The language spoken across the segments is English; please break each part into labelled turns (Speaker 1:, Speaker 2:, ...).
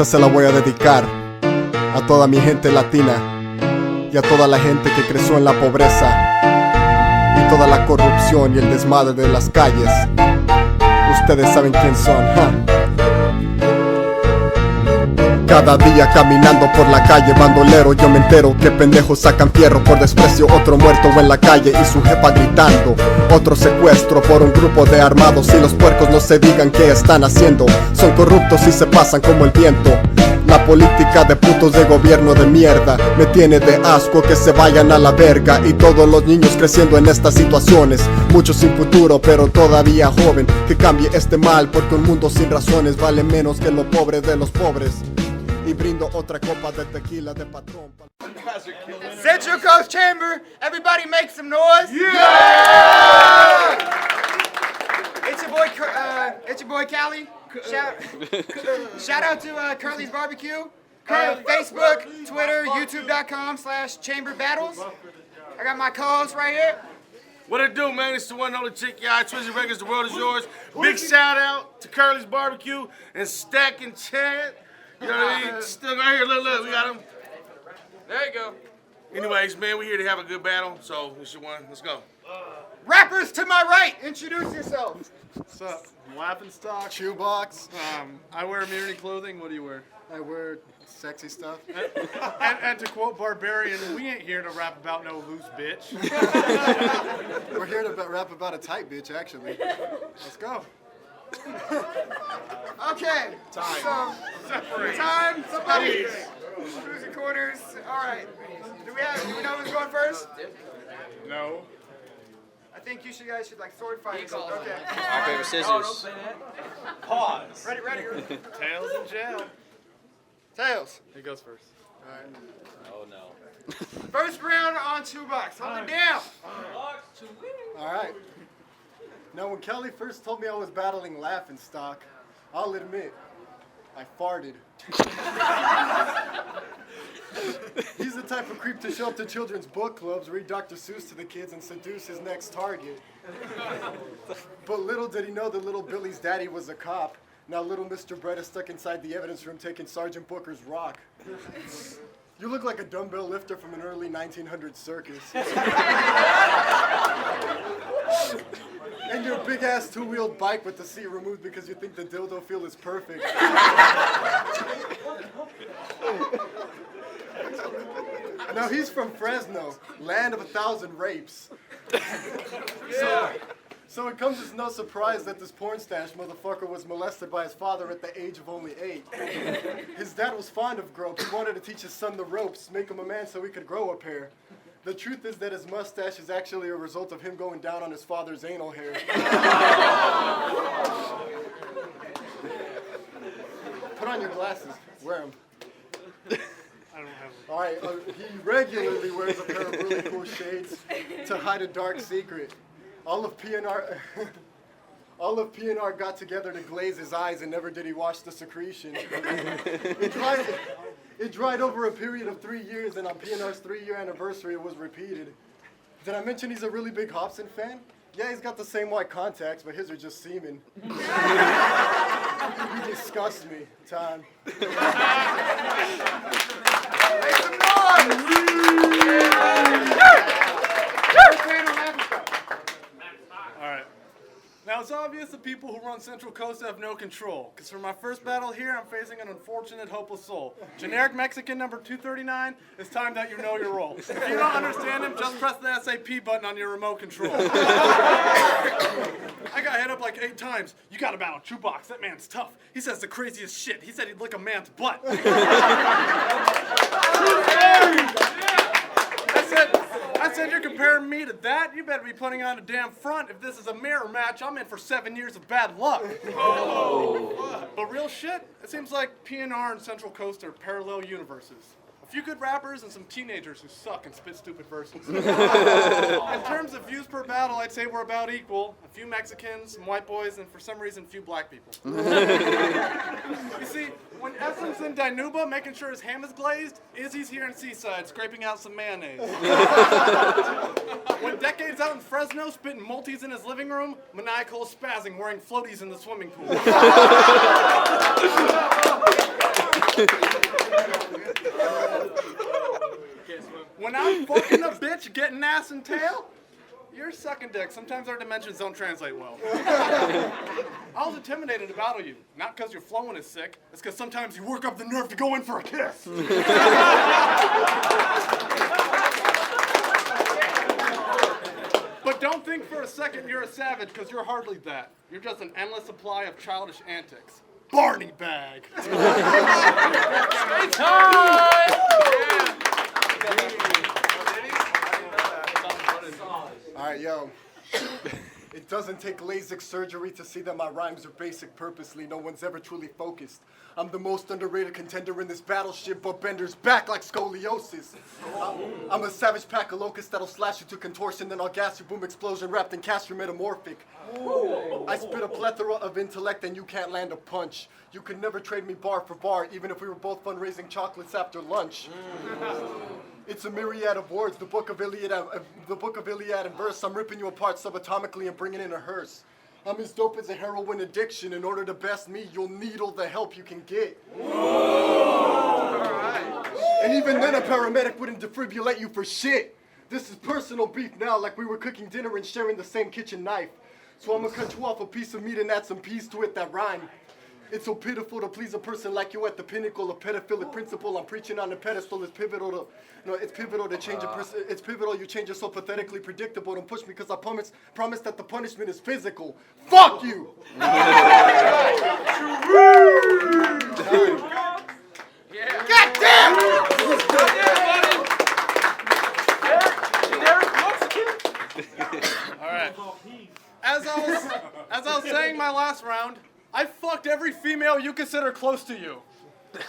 Speaker 1: Esta se la voy a dedicar a toda mi gente latina y a toda la gente que creció en la pobreza y toda la corrupción y el desmadre de las calles. Ustedes saben quién son, Cada día caminando por la calle, bandolero, yo me entero que pendejos sacan fierro por desprecio, otro muerto en la calle y su jefa gritando, otro secuestro por un grupo de armados, y los puercos no se digan qué están haciendo, son corruptos y se pasan como el viento. La política de putos de gobierno de mierda me tiene de asco, que se vayan a la verga. Y todos los niños creciendo en estas situaciones, muchos sin futuro pero todavía joven. Que cambie este mal, porque un mundo sin razones vale menos que lo pobre de los pobres. Y brindo otra copa de tequila de patrón.
Speaker 2: Central Coast Chamber, everybody make some noise.
Speaker 3: Yeah!
Speaker 2: It's your boy Callie. Shout out to Curly's Barbecue. Facebook, Twitter, YouTube.com/ChamberBattles. I got my co-host right here.
Speaker 3: What it do, man? It's the one and only T.W.iz.Y Records. The world is yours. Big shout out to Curly's Barbecue and Stack and Chad. You know what I mean? Still right here. Look, we got him.
Speaker 2: There you go.
Speaker 3: Anyways, man, we're here to have a good battle. So, this your one. Let's go.
Speaker 2: Rappers to my right, introduce yourselves.
Speaker 4: What's up? I'm laughing stock.
Speaker 1: ChewBaccs.
Speaker 4: I wear immunity clothing. What do you wear?
Speaker 1: I wear sexy stuff.
Speaker 4: And to quote Barbarian, we ain't here to rap about no loose bitch.
Speaker 1: We're here to rap about a tight bitch, actually.
Speaker 4: Let's go.
Speaker 2: Okay. Time. Somebody. Who's the corners? All right. Do we know who's going first?
Speaker 4: No.
Speaker 2: I think you guys should like sword fight. Okay.
Speaker 5: Rock, paper, scissors.
Speaker 4: Pause.
Speaker 2: Ready.
Speaker 4: Tails in jail.
Speaker 2: Tails.
Speaker 4: He goes first.
Speaker 2: All right.
Speaker 5: Oh no.
Speaker 2: First round on ChewBaccs. Hold it down.
Speaker 1: Alright. Now when Kelly first told me I was battling Laughing Stock, I'll admit, I farted. He's the type of creep to show up to children's book clubs, read Dr. Seuss to the kids, and seduce his next target. But little did he know that little Billy's daddy was a cop. Now little Mr. Brett is stuck inside the evidence room taking Sergeant Booker's rock. You look like a dumbbell lifter from an early 1900s circus. And your big-ass two-wheeled bike with the seat removed because you think the dildo feel is perfect. Now he's from Fresno, land of 1,000 rapes. So it comes as no surprise that this porn stash motherfucker was molested by his father at the age of only 8. His dad was fond of gropes. He wanted to teach his son the ropes, make him a man so he could grow a pair. The truth is that his mustache is actually a result of him going down on his father's anal hair. Put on your glasses. Wear them.
Speaker 4: I don't have them.
Speaker 1: All right, he regularly wears a pair of really cool shades to hide a dark secret. All of PNR got together to glaze his eyes, and never did he wash the secretion. It dried over a period of 3 years, and on PNR's 3-year anniversary, it was repeated. Did I mention he's a really big Hobson fan? Yeah, he's got the same white contacts, but his are just semen. You disgust me, Time.
Speaker 2: Make some noise.
Speaker 4: All right. Now it's obvious the people who run Central Coast have no control, because for my first battle here, I'm facing an unfortunate, hopeless soul. Generic Mexican number 239, it's time that you know your role. If you don't understand him, just press the SAP button on your remote control. I got hit up like 8 times. You gotta battle ChewBaccs, that man's tough. He says the craziest shit. He said he'd lick a man's butt. I said, you're comparing me to that? You better be putting on a damn front. If this is a mirror match, I'm in for 7 years of bad luck. Oh. But real shit, it seems like PNR and Central Coast are parallel universes. A few good rappers and some teenagers who suck and spit stupid verses. In terms of views per battle, I'd say we're about equal. A few Mexicans, some white boys, and for some reason, a few black people. You see, when Eslem's in Dinuba making sure his ham is glazed, Izzy's here in Seaside scraping out some mayonnaise. When Decade's out in Fresno spitting multis in his living room, Maniacal is spazzing wearing floaties in the swimming pool. When I'm fucking a bitch getting ass and tail, you're sucking dick. Sometimes our dimensions don't translate well. I was intimidated to battle you. Not because your flowing is sick. It's because sometimes you work up the nerve to go in for a kiss. But don't think for a second you're a savage, because you're hardly that. You're just an endless supply of childish antics. Barney bag.
Speaker 1: Alright, yo. It doesn't take LASIK surgery to see that my rhymes are basic purposely. No one's ever truly focused. I'm the most underrated contender in this battleship, but Bender's back like scoliosis. I'm a savage pack of locusts that'll slash you to contortion, then I'll gas your boom explosion wrapped in cast your metamorphic. I spit a plethora of intellect and you can't land a punch. You could never trade me bar for bar, even if we were both fundraising chocolates after lunch. It's a myriad of words, the book of Iliad and verse. I'm ripping you apart subatomically and bringing in a hearse. I'm as dope as a heroin addiction. In order to best me, you'll need all the help you can get. And even then, a paramedic wouldn't defibrillate you for shit. This is personal beef now, like we were cooking dinner and sharing the same kitchen knife. So I'm gonna cut you off a piece of meat and add some peas to it that rhyme. It's so pitiful to please a person like you at the pinnacle of pedophilic principle. I'm preaching on the pedestal. It's pivotal to, it's pivotal to change a person. It's pivotal. You change it so pathetically predictable. Don't push me because I promise that the punishment is physical. Fuck you. God damn.
Speaker 4: All right. As I was saying my last round, I fucked every female you consider close to you.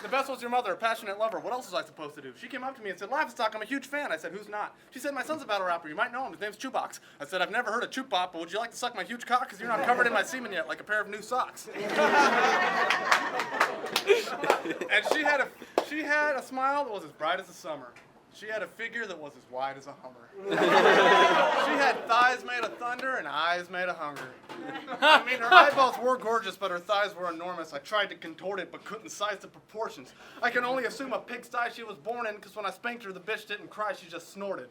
Speaker 4: The best was your mother, a passionate lover. What else was I supposed to do? She came up to me and said, Livestock, I'm a huge fan. I said, who's not? She said, my son's a battle rapper. You might know him. His name's ChewBaccs. I said, I've never heard of ChewBaccs, but would you like to suck my huge cock? Because you're not covered in my semen yet, like a pair of new socks. And she had a smile that was as bright as the summer. She had a figure that was as wide as a Hummer. She had thighs made of thunder and eyes made of hunger. I mean, her eyeballs were gorgeous, but her thighs were enormous. I tried to contort it, but couldn't size the proportions. I can only assume a pigsty she was born in, because when I spanked her, the bitch didn't cry, she just snorted.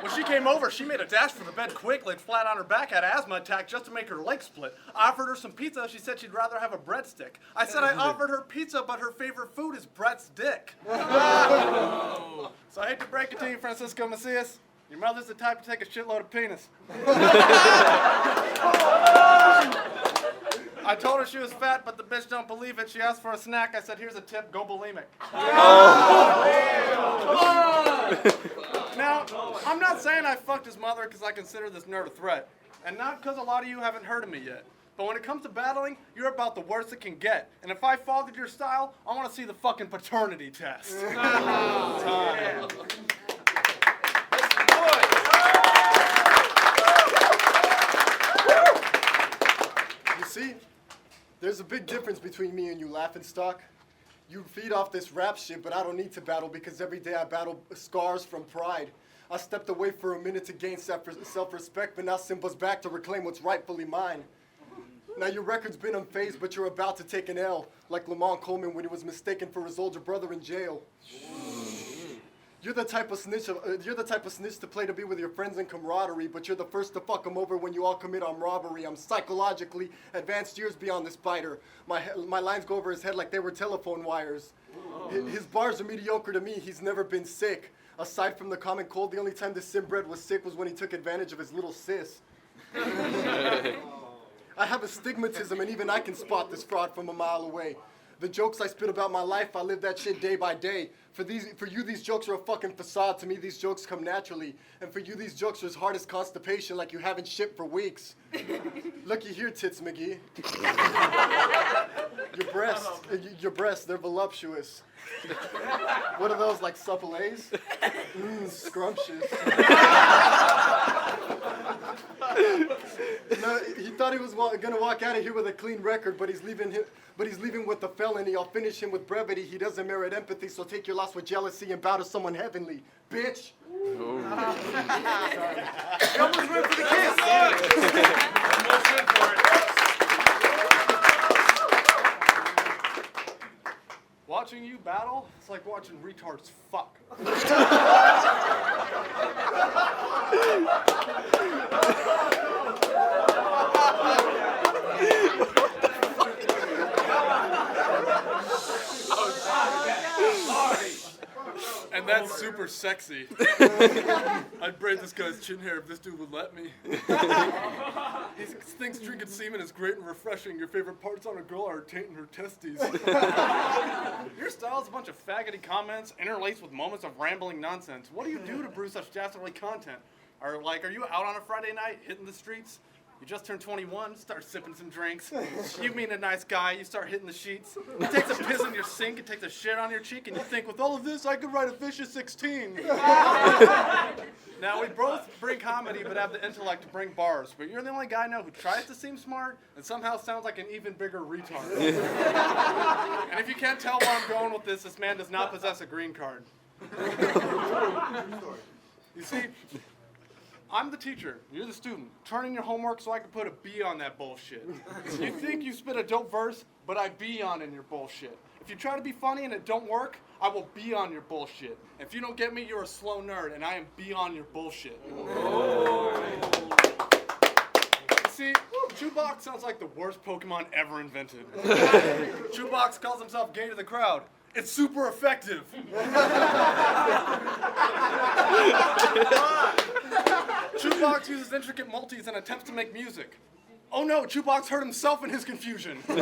Speaker 4: When she came over, she made a dash for the bed quick, laid flat on her back, had an asthma attack just to make her leg split. I offered her some pizza. She said she'd rather have a breadstick. I said I offered her pizza, but her favorite food is Brett's dick. So I hate to break it to you, Francisco Macias. Your mother's the type to take a shitload of penis. I told her she was fat, but the bitch don't believe it. She asked for a snack. I said, here's a tip, go bulimic. Now, I'm not saying I fucked his mother because I consider this nerd a threat. And not because a lot of you haven't heard of me yet. But when it comes to battling, you're about the worst it can get. And if I fathered your style, I want to see the fucking paternity test. Yeah.
Speaker 1: You see, there's a big difference between me and you, Laughing Stock. You feed off this rap shit, but I don't need to battle because every day I battle scars from pride. I stepped away for a minute to gain self-respect, but now Simba's back to reclaim what's rightfully mine. Now your record's been unfazed, but you're about to take an L, like Lamont Coleman when he was mistaken for his older brother in jail. You're the type of snitch to play to be with your friends and camaraderie, but you're the first to fuck them over when you all commit armed robbery. I'm psychologically advanced years beyond this fighter. My lines go over his head like they were telephone wires. His bars are mediocre to me. He's never been sick. Aside from the common cold, the only time this Simbred was sick was when he took advantage of his little sis. I have astigmatism, and even I can spot this fraud from a mile away. The jokes I spit about my life, I live that shit day by day. For you, these jokes are a fucking facade. To me, these jokes come naturally. And for you, these jokes are as hard as constipation, like you haven't shit for weeks. Looky here, Tits McGee. Your breasts, they're voluptuous. What are those, like supple A's? Scrumptious. No, he thought he was gonna walk out of here with a clean record, but he's leaving with a felony. I'll finish him with brevity. He doesn't merit empathy, so take your loss with jealousy and bow to someone heavenly, bitch. You almost went for the kiss.
Speaker 4: Watching you battle, it's like watching retards fuck. And that's super sexy. I'd braid this guy's chin hair if this dude would let me. He thinks drinking semen is great and refreshing. Your favorite parts on a girl are tainting her testes. Your style is a bunch of faggoty comments interlaced with moments of rambling nonsense. What do you do to brew such dastardly content? Are you out on a Friday night hitting the streets? You just turned 21, start sipping some drinks. You meet a nice guy, you start hitting the sheets. He takes a piss in your sink and takes a shit on your cheek, and you think, with all of this, I could write a vicious 16. Now, we both bring comedy, but have the intellect to bring bars. But you're the only guy I know who tries to seem smart and somehow sounds like an even bigger retard. And if you can't tell where I'm going with this man does not possess a green card. You see, I'm the teacher, you're the student. Turn in your homework so I can put a B on that bullshit. You think you spit a dope verse, but I be on in your bullshit. If you try to be funny and it don't work, I will be on your bullshit. If you don't get me, you're a slow nerd, and I am beyond your bullshit. You see, ChewBaccs sounds like the worst Pokemon ever invented. ChewBaccs calls himself gay to the crowd. It's super effective. ChewBaccs uses intricate multis and attempts to make music. Oh no, ChewBaccs hurt himself in his confusion. Now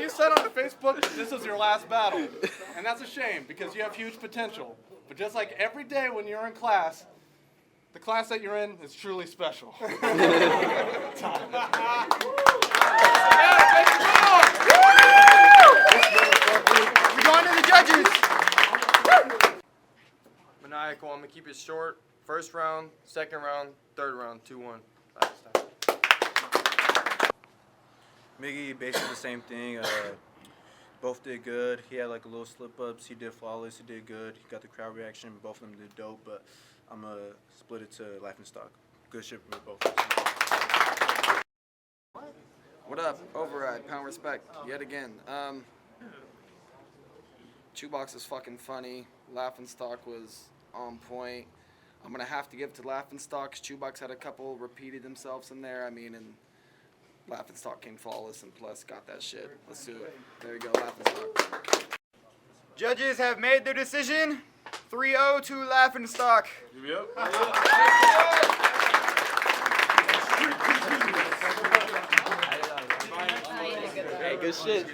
Speaker 4: you said on Facebook that this was your last battle, and that's a shame because you have huge potential. But just like every day when you're in class, the class that you're in is truly special. We're going to the judges.
Speaker 6: Maniacal, I'm gonna keep it short. First round, second round, third round, 2-1.
Speaker 7: Miggy, basically the same thing. Both did good. He had like a little slip-ups. He did flawless. He did good. He got the crowd reaction. Both of them did dope, but I'm going to split it to Laughing Stock. Good shit from both.
Speaker 6: What up? Override, pound respect, yet again. ChewBaccs is fucking funny. Laughing Stock was on point. I'm gonna have to give to Laughing Stock. ChewBaccs had a couple repeated themselves in there. I mean, and Laughing Stock came flawless and plus got that shit. Let's do it. There you go, Laughing Stock.
Speaker 2: Judges have made their decision. 3-0 to Laughing Stock.
Speaker 3: Yep.
Speaker 5: Hey, good shit.